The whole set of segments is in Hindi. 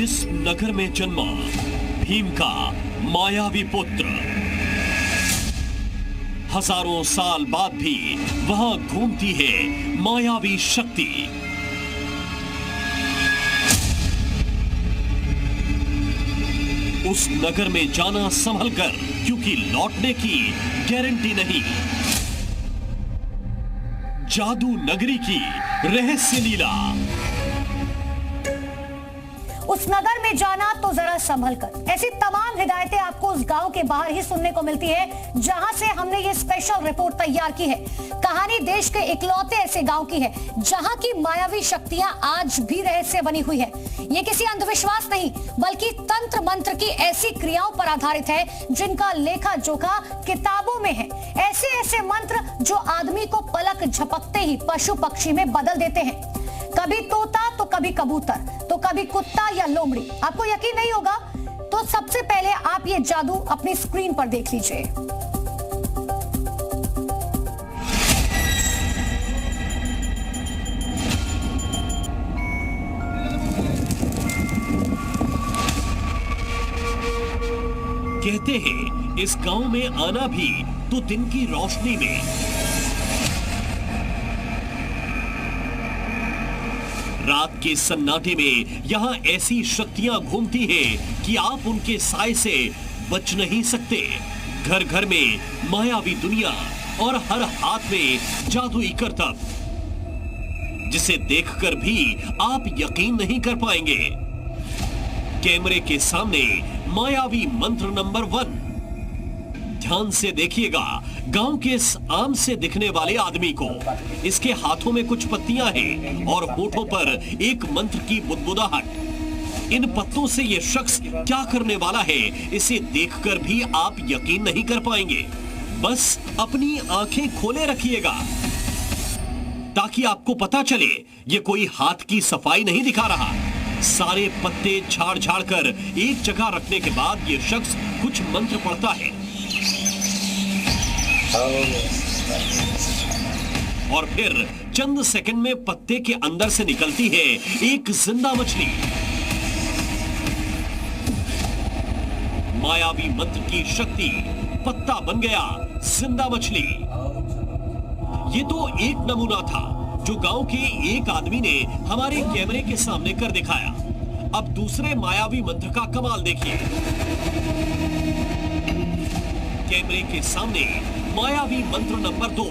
जिस नगर में जन्मा भीम का मायावी पुत्र, हजारों साल बाद भी वहां घूमती है मायावी शक्ति। उस नगर में जाना संभल कर, क्योंकि लौटने की गारंटी नहीं। जादू नगरी की रहस्य लीला। उस नगर में जाना तो जरा संभल कर। ऐसी तमाम हिदायतें आपको उस गांव के बाहर ही सुनने को मिलती है जहां से हमने ये स्पेशल रिपोर्ट तैयार की है। कहानी देश के इकलौते ऐसे गांव की है जहां की मायावी शक्तियां आज भी रहस्य बनी हुई है। ये किसी अंधविश्वास नहीं, बल्कि तंत्र मंत्र की ऐसी क्रियाओं पर आधारित है जिनका लेखा जोखा किताबों में है। ऐसे ऐसे मंत्र जो आदमी को पलक झपकते ही पशु पक्षी में बदल देते हैं। कभी तोता तो कभी कबूतर तो कभी कुत्ता या लोमड़ी। आपको यकीन नहीं होगा तो सबसे पहले आप ये जादू अपनी स्क्रीन पर देख लीजिए। कहते हैं इस गांव में आना भी तो दिन की रोशनी में। रात के सन्नाटे में यहां ऐसी शक्तियां घूमती हैं कि आप उनके साए से बच नहीं सकते। घर घर में मायावी दुनिया और हर हाथ में जादुई करतब, जिसे देखकर भी आप यकीन नहीं कर पाएंगे। कैमरे के सामने मायावी मंत्र नंबर 1। ध्यान से देखिएगा गांव के इस आम से दिखने वाले आदमी को। इसके हाथों में कुछ पत्तियां हैं और होठों पर एक मंत्र की बुदबुदाहट। इन पत्तों से यह शख्स क्या करने वाला है, इसे देखकर भी आप यकीन नहीं कर पाएंगे। बस अपनी आंखें खोले रखिएगा ताकि आपको पता चले ये कोई हाथ की सफाई नहीं दिखा रहा। सारे पत्ते झाड़ झाड़ कर एक जगह रखने के बाद ये शख्स कुछ मंत्र पढ़ता है और फिर चंद सेकंड में पत्ते के अंदर से निकलती है एक जिंदा मछली। मायावी मंत्र की शक्ति, पत्ता बन गया जिंदा मछली। ये तो एक नमूना था जो गांव के एक आदमी ने हमारे कैमरे के सामने कर दिखाया। अब दूसरे मायावी मंत्र का कमाल देखिए। कैमरे के सामने मायावी मंत्र नंबर 2।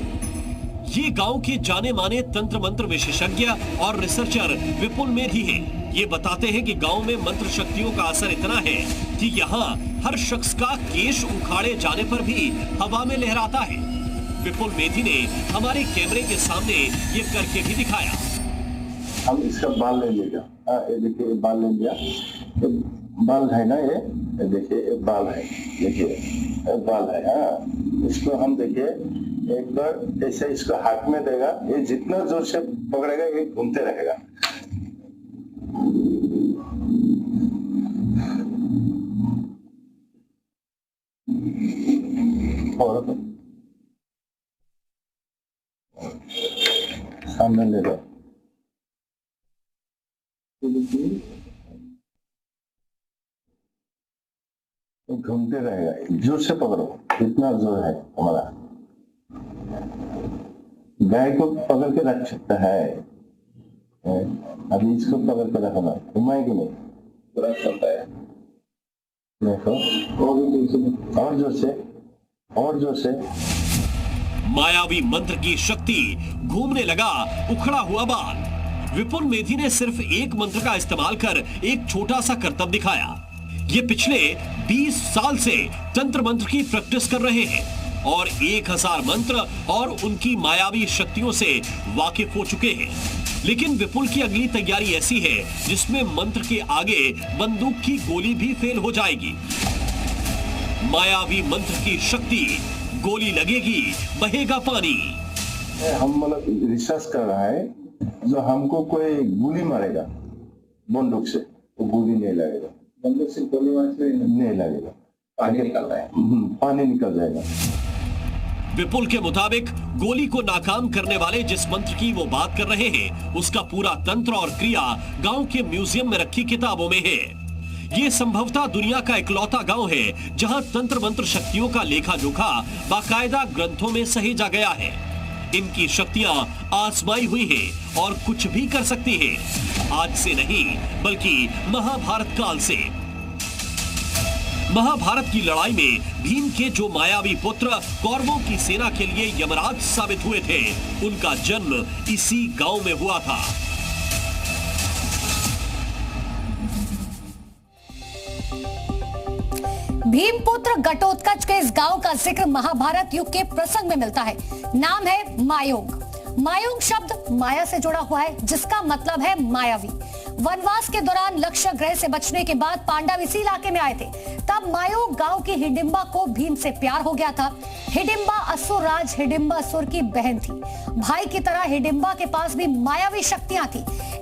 ये गांव के जाने माने तंत्र मंत्र विशेषज्ञ और रिसर्चर विपुल मेधी हैं। ये बताते हैं कि गांव में मंत्र शक्तियों का असर इतना है कि यहाँ हर शख्स का केश उखाड़े जाने पर भी हवा में लहराता है। विपुल मेधी ने हमारे कैमरे के सामने ये करके भी दिखाया। हम इसका बाल ले लिया। ये देखिए बाल ले लिया। बाल है ना, ये देखिए बाल है, देखिए बाल है। हाँ, इसको हम देखिए एक बार ऐसे इसको हाथ में देगा, ये जितना जोर से पकड़ेगा ये घूमते रहेगा। और सामने ले लो। घूमते रहेगा, जोर से पकड़ो, इतना जोर है हमारा। गाय को पकड़ के रख सकता है, अभी इसको पकड़ के रखना, घुमाएगी नहीं, पूरा चलता है। देखो और जोर से, और जोर से। मायावी मंत्र की शक्ति, घूमने लगा उखड़ा हुआ बाल। विपुल मेधी ने सिर्फ एक मंत्र का इस्तेमाल कर एक छोटा सा करतब दिखाया। ये पिछले 20 साल से तंत्र मंत्र की प्रैक्टिस कर रहे हैं और 1000 मंत्र और उनकी मायावी शक्तियों से वाकिफ हो चुके हैं। लेकिन विपुल की अगली तैयारी ऐसी है जिसमें मंत्र के आगे बंदूक की गोली भी फेल हो जाएगी। मायावी मंत्र की शक्ति, गोली लगेगी बहेगा पानी। हम मतलब रिसर्च कर रहा है, जो हमको कोई गोली मारेगा बंदूक से तो गोली नहीं लगेगा, बंदूक से गोली मारने नहीं लगेगा, पानी निकलता है, पानी निकल जाएगा। विपुल के मुताबिक गोली को नाकाम करने वाले जिस मंत्र की वो बात कर रहे हैं उसका पूरा तंत्र और क्रिया गांव के म्यूजियम में रखी किताबों में है। ये संभवतः दुनिया का इकलौता गांव है जहां तंत्र मंत्र शक्तियों का लेखा जोखा बाकायदा ग्रंथों में सहेजा गया है। इनकी शक्तियां आजमाई हुई हैं और कुछ भी कर सकती हैं। आज से नहीं बल्कि महाभारत काल से। महाभारत की लड़ाई में भीम के जो मायावी पुत्र कौरवों की सेना के लिए यमराज साबित हुए थे, उनका जन्म इसी गांव में हुआ था। भीमपुत्र घटोत्कच के इस गांव का जिक्र महाभारत युग के प्रसंग में मिलता है। नाम है मायोंग। मायोंग शब्द माया से जुड़ा हुआ है, जिसका मतलब है मायावी। वनवास के दौरान लक्ष्य ग्रह से बचने के बाद पांडव इसी इलाके में आए थे। तब मायोंग गांव की हिडिंबा को भीम से प्यार हो गया था। हिडिंबा असुर राज हिडिंबासुर की बहन थी। भाई की तरह हिडिंबा के पास भी मायावी शक्तियां थी।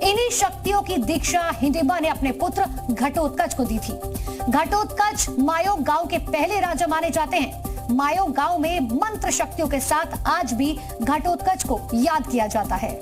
इन्हीं शक्तियों की दीक्षा हिडिंबा ने अपने पुत्र घटोत्कच को दी थी। घटोत्कच मायोंग गांव के पहले राजा माने जाते हैं। मायोंग गांव में मंत्र शक्तियों के साथ आज भी घटोत्कच को याद किया जाता है।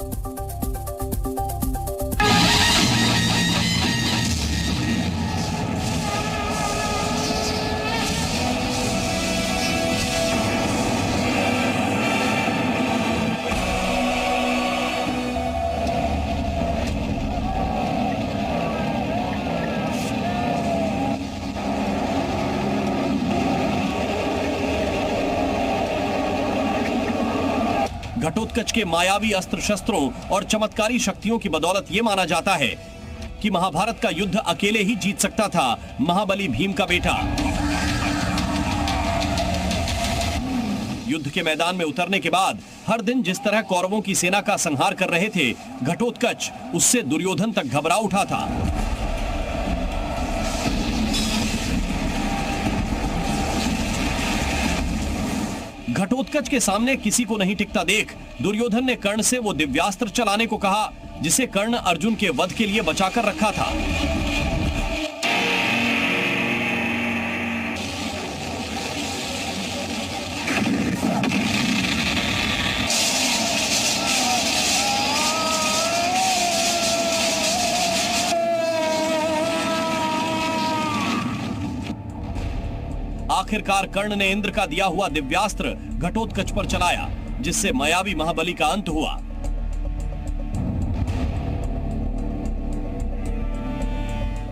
घटोत्कच के मायावी अस्त्र शस्त्रों और चमत्कारी शक्तियों की बदौलत यह माना जाता है कि महाभारत का युद्ध अकेले ही जीत सकता था महाबली भीम का बेटा। युद्ध के मैदान में उतरने के बाद हर दिन जिस तरह कौरवों की सेना का संहार कर रहे थे घटोत्कच, उससे दुर्योधन तक घबरा उठा था। घटोत्कच के सामने किसी को नहीं टिकता देख दुर्योधन ने कर्ण से वो दिव्यास्त्र चलाने को कहा जिसे कर्ण अर्जुन के वध के लिए बचाकर रखा था। आखिरकार कर्ण ने इंद्र का दिया हुआ दिव्यास्त्र घटोत्कच पर चलाया, जिससे मायावी महाबली का अंत हुआ।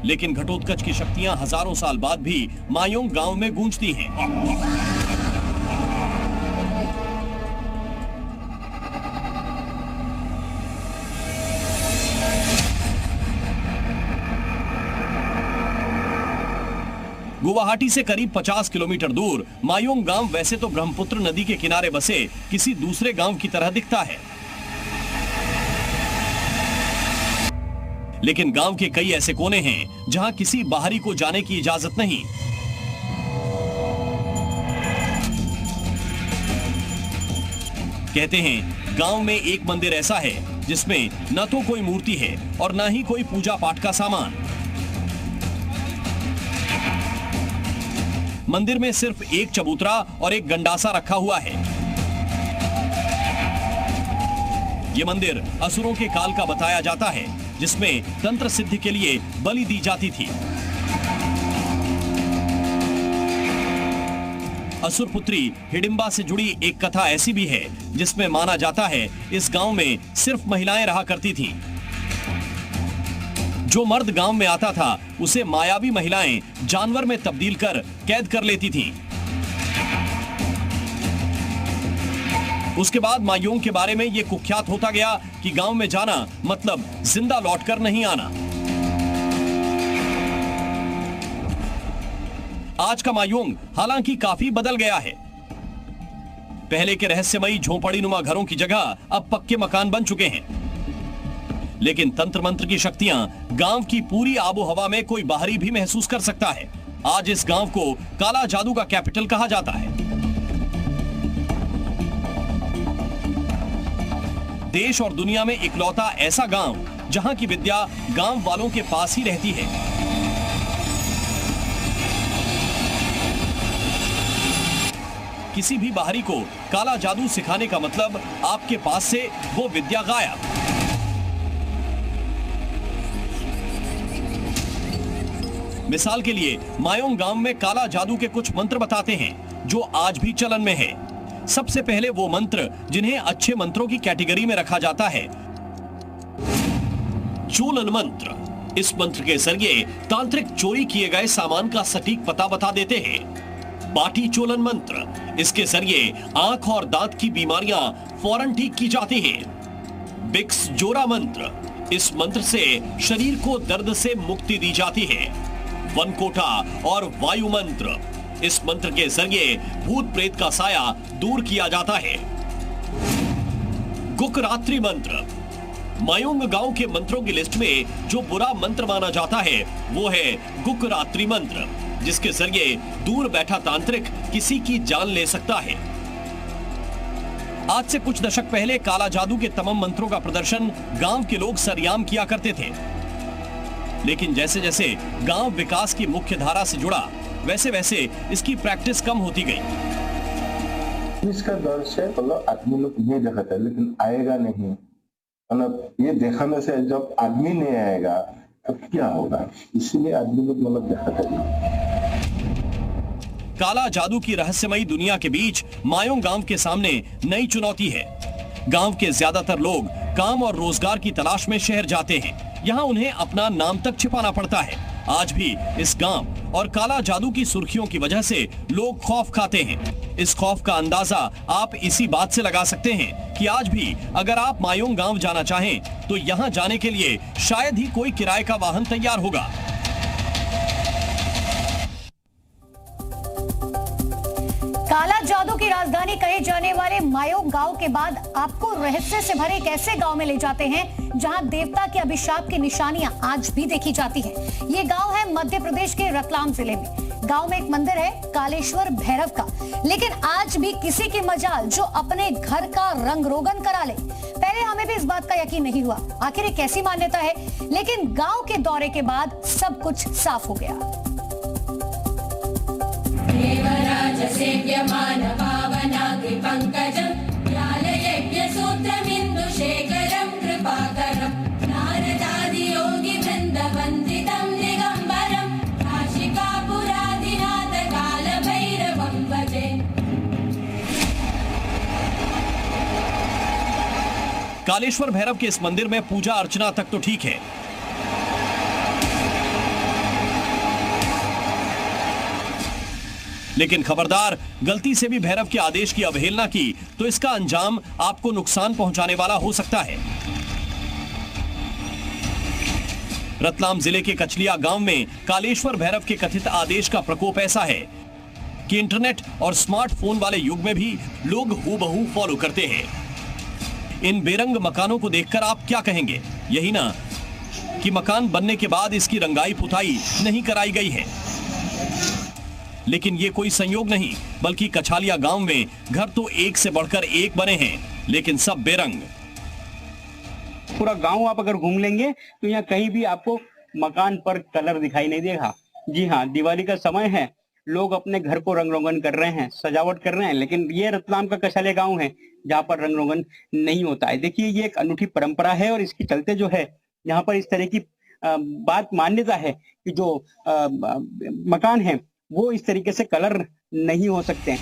लेकिन घटोत्कच की शक्तियां हजारों साल बाद भी मायोंग गांव में गूंजती हैं। गुवाहाटी से करीब 50 किलोमीटर दूर मायोंग गांव वैसे तो ब्रह्मपुत्र नदी के किनारे बसे किसी दूसरे गांव की तरह दिखता है, लेकिन गांव के कई ऐसे कोने हैं जहां किसी बाहरी को जाने की इजाजत नहीं। कहते हैं गांव में एक मंदिर ऐसा है जिसमें न तो कोई मूर्ति है और न ही कोई पूजा पाठ का सामान। मंदिर में सिर्फ एक चबूतरा और एक गंडासा रखा हुआ है। यह मंदिर असुरों के काल का बताया जाता है, जिसमें तंत्र सिद्धि के लिए बलि दी जाती थी। असुर पुत्री हिडिंबा से जुड़ी एक कथा ऐसी भी है जिसमें माना जाता है इस गांव में सिर्फ महिलाएं रहा करती थीं। जो मर्द गांव में आता था उसे मायावी महिलाएं जानवर में तब्दील कर कैद कर लेती थीं। उसके बाद मायोंग के बारे में यह कुख्यात होता गया कि गांव में जाना मतलब जिंदा लौटकर नहीं आना। आज का मायोंग हालांकि काफी बदल गया है। पहले के रहस्यमयी झोपड़ीनुमा घरों की जगह अब पक्के मकान बन चुके हैं, लेकिन तंत्र मंत्र की शक्तियां गांव की पूरी आबो हवा में कोई बाहरी भी महसूस कर सकता है। आज इस गांव को काला जादू का कैपिटल कहा जाता है। देश और दुनिया में इकलौता ऐसा गांव जहां की विद्या गांव वालों के पास ही रहती है। किसी भी बाहरी को काला जादू सिखाने का मतलब आपके पास से वो विद्या गायब। मिसाल के लिए मायोंग गांव में काला जादू के कुछ मंत्र बताते हैं जो आज भी चलन में है। सबसे पहले वो मंत्र जिन्हें अच्छे मंत्रों की कैटेगरी में रखा जाता है, चोलन मंत्र। इस मंत्र के जरिए तांत्रिक चोरी किए गए सामान का सटीक पता बता देते हैं। बाटी चोलन मंत्र, इसके जरिए आंख और दांत की बीमारियां फौरन ठीक की जाती हैं। बिक्स जोरा मंत्र, इस मंत्र से शरीर को दर्द से मुक्ति दी जाती है। वनकोटा और वायु मंत्र, इस मंत्र के जरिए भूत प्रेत का साया दूर किया जाता है। गुकरात्रि मंत्र, मायोंग गांव के मंत्रों की लिस्ट में जो बुरा मंत्र माना जाता है वो है गुकरात्रि मंत्र, जिसके जरिए दूर बैठा तांत्रिक किसी की जान ले सकता है। आज से कुछ दशक पहले काला जादू के तमाम मंत्रों का प्रदर्शन गांव के लोग सरेआम किया करते थे, लेकिन जैसे जैसे गांव विकास की मुख्य धारा से जुड़ा वैसे वैसे इसकी प्रैक्टिस कम होती गई। इसका दौर से मतलब आदमी लोग ये देखा था, लेकिन आएगा नहीं। मतलब ये दिखाने से जब आदमी नहीं आएगा तब क्या होगा, इसीलिए आदमी लोग मतलब देखा था। काला जादू की रहस्यमयी दुनिया के बीच मायोंग गांव के सामने नई चुनौती है। गांव के ज्यादातर लोग काम और रोजगार की तलाश में शहर जाते हैं। यहाँ उन्हें अपना नाम तक छिपाना पड़ता है। आज भी इस गांव और काला जादू की सुर्खियों की वजह से लोग खौफ खाते हैं। इस खौफ का अंदाजा आप इसी बात से लगा सकते हैं कि आज भी अगर आप मायोंग गांव जाना चाहें तो यहाँ जाने के लिए शायद ही कोई किराए का वाहन तैयार होगा। काला जादू की राजधानी कहे जाने वाले मायोंग गांव के बाद आपको रहस्य से भरे एक ऐसे गांव में ले जाते हैं जहां देवता के अभिशाप की निशानियां आज भी देखी जाती हैं। ये गांव है मध्य प्रदेश के रतलाम जिले में। गांव में एक मंदिर है कालेश्वर भैरव का, लेकिन आज भी किसी की मजाल जो अपने घर का रंग रोगन करा ले। पहले हमें भी इस बात का यकीन नहीं हुआ आखिर ये कैसी मान्यता है, लेकिन गांव के दौरे के बाद सब कुछ साफ हो गया। सेव्यमान पावनाग्रि पंकजं ज्ञानयज्ञसूत्रमिन्दुशेखरं कृपाकरं नारदादि योगी वृन्दवन्दितं दिगम्बरं काशिकापुरादिनाथ कालभैरवं भजे। कालेश्वर भैरव के इस मंदिर में पूजा अर्चना तक तो ठीक है, लेकिन खबरदार, गलती से भी भैरव के आदेश की अवहेलना की तो इसका अंजाम आपको नुकसान पहुंचाने वाला हो सकता है। रतलाम जिले के कचलिया गांव में कालेश्वर भैरव के कथित आदेश का प्रकोप ऐसा है कि इंटरनेट और स्मार्टफोन वाले युग में भी लोग हूबहू फॉलो करते हैं। इन बेरंग मकानों को देखकर आप क्या कहेंगे? यही ना कि मकान बनने के बाद इसकी रंगाई पुताई नहीं कराई गई है। लेकिन ये कोई संयोग नहीं, बल्कि कछालिया गांव में घर तो एक से बढ़कर एक बने हैं, लेकिन सब बेरंग। पूरा गांव आप अगर घूम लेंगे तो यहाँ कहीं भी आपको मकान पर कलर दिखाई नहीं देगा। जी हाँ, दिवाली का समय है, लोग अपने घर को रंग रोगन कर रहे हैं, सजावट कर रहे हैं, लेकिन ये रतलाम का कछालिया गांव है जहाँ पर रंग रोगन नहीं होता है। देखिए, ये एक अनूठी परंपरा है और इसके चलते जो है यहाँ पर इस तरह की बात मान्यता है कि जो मकान है वो इस तरीके से कलर नहीं हो सकते हैं।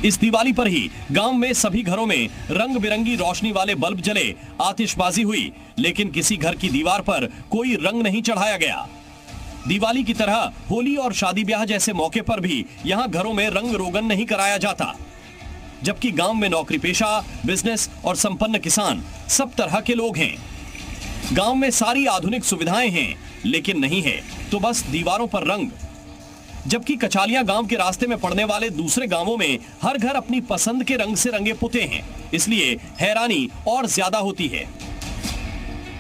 इस दिवाली पर ही गांव में सभी घरों में रंग बिरंगी रोशनी वाले बल्ब जले, आतिशबाजी हुई, लेकिन किसी घर की दीवार पर कोई रंग नहीं चढ़ाया गया। दिवाली की तरह होली और शादी ब्याह जैसे मौके पर भी यहाँ घरों में रंग रोगन नहीं कराया जाता, जबकि गांव में नौकरी पेशा, बिजनेस और संपन्न किसान सब तरह के लोग हैं। गांव में सारी आधुनिक सुविधाएं हैं, लेकिन नहीं है तो बस दीवारों पर रंग। जबकि कछालिया गांव के रास्ते में पड़ने वाले दूसरे गांवों में हर घर अपनी पसंद के रंग से रंगे पुते हैं, इसलिए हैरानी और ज्यादा होती है।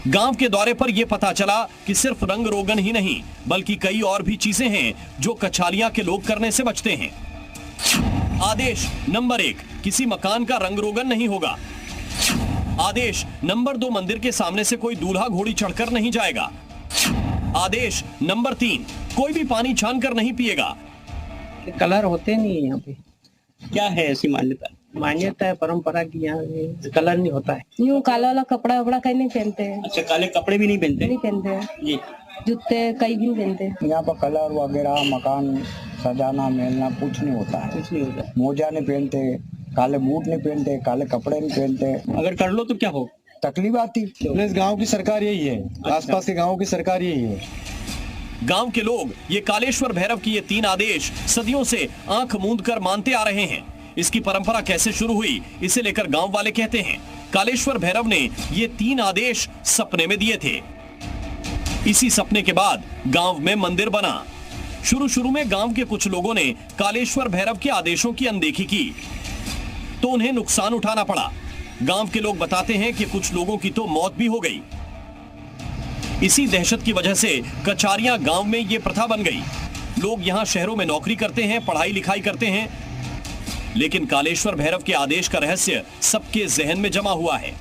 गांव के दौरे पर यह पता चला कि सिर्फ रंग रोगन ही नहीं, बल्कि कई और भी चीजें हैं जो कछालिया के लोग करने से बचते हैं। आदेश नंबर 1, किसी मकान का रंग रोगन नहीं होगा। आदेश नंबर 2, मंदिर के सामने से कोई दूल्हा घोड़ी चढ़कर नहीं जाएगा। आदेश नंबर 3, कोई भी पानी छान कर नहीं पिएगा। कलर होते नहीं है यहाँ पे। क्या है ऐसी मान्यता? मान्यता है, परंपरा की, यहाँ कलर नहीं होता है। यूँ काला वाला कपड़ा वपड़ा कहीं नहीं पहनते हैं। अच्छा, काले कपड़े भी नहीं पहनते? नहीं पहनते हैं जी। जूते कई भी नहीं पहनते। यहाँ पर कलर वगैरह मकान सजाना मेलना कुछ नहीं होता है। कुछ नहीं होता। मोजा नहीं पहनते, काले बूट नहीं पहनते, काले कपड़े नहीं पहनते। अगर कर लो तो क्या हो? तकलीफ आती। इस गांव की सरकार यही है, आसपास के गांवों की सरकार यही है। गांव के लोग ये कालेश्वर भैरव की ये 3 आदेश सदियों से आंख मूंद कर मानते आ रहे हैं। इसकी परंपरा कैसे शुरू हुई, इसे लेकर गांव वाले कहते हैं, कालेश्वर भैरव ने ये 3 आदेश सपने में दिए थे। इसी सपने के बाद गांव में मंदिर बना। शुरू में गांव के कुछ लोगों ने कालेश्वर भैरव के आदेशों की अनदेखी की तो उन्हें नुकसान उठाना पड़ा। गांव के लोग बताते हैं कि कुछ लोगों की तो मौत भी हो गई। इसी दहशत की वजह से कचारियां गांव में ये प्रथा बन गई। लोग यहां शहरों में नौकरी करते हैं, पढ़ाई लिखाई करते हैं, लेकिन कालेश्वर भैरव के आदेश का रहस्य सबके जहन में जमा हुआ है।